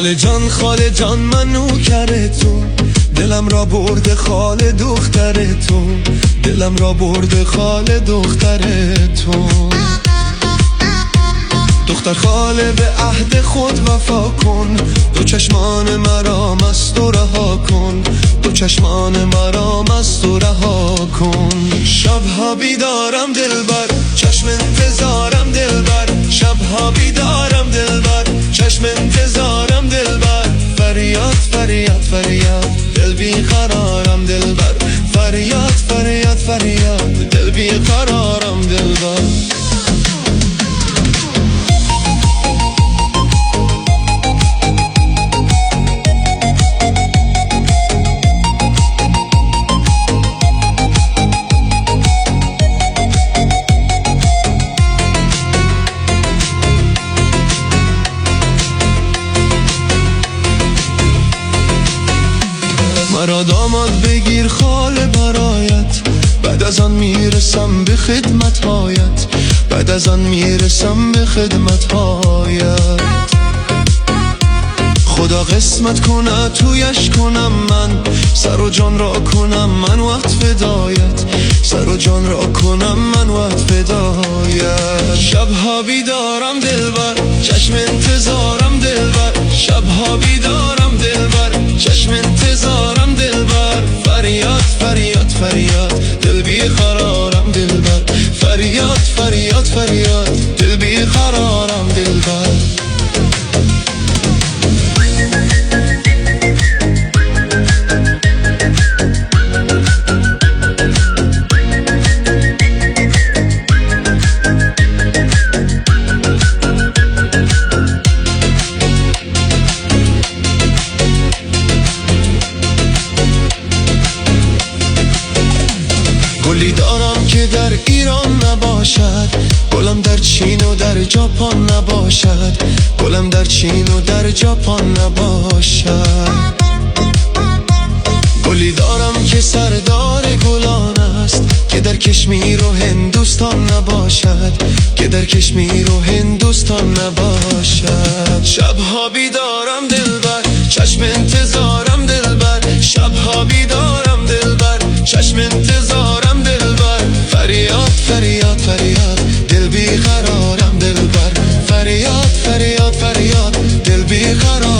خاله جان من نوکر تو، دلم را برده خاله دختر تو، دلم را برده خاله دختر تو. دختر خاله به عهد خود وفا کن، دو چشمان مرا مست و رها کن، دو چشمان مرا مست و رها کن. شبها بیدارم دلبر، چشم انتظارم دلبر، شبها بیدارم دلبر، چشم انتظارم دلبر. فریاد فریاد فریاد دل بی قرارم دلبر، فریاد فریاد فریاد دل بی قرارم دلبر. مرا داماد بگیر خاله برایت، بعد از آن میرسم به خدمت‌هایت، بعد از آن میرسم به خدمت‌هایت. خدا قسمت کنه تویش کنم من، سر و جان را کنم من وقت فدایت، سر و جان را کنم من وقت فدایت. شبها بیدارم دلبر، چشم انتظارم دلبر، شبها بیدارم دلبر، چشم انتظارم دلبر. فریاد فریاد فریاد دل بی قرارم دلبر، فریاد فریاد فریاد دل بی قرارم دلبر. گلی دارم که در ایران نباشد، گلم در چین و در ژاپن نباشد، گلم در چین و در ژاپن نباشد. گلی دارم که سردار گلان است، که در کشمیر و هندوستان نباشد، که در کشمیر و هندوستان نباشد. شبها بیدارم دلبر، چشم انتظارم دلبر، شبها بیدارم دلبر، چشم انتظارم دلبر. فریاد فریاد فریاد دل بی قرارم دلبر، فریاد فریاد فریاد دل بی قرارم.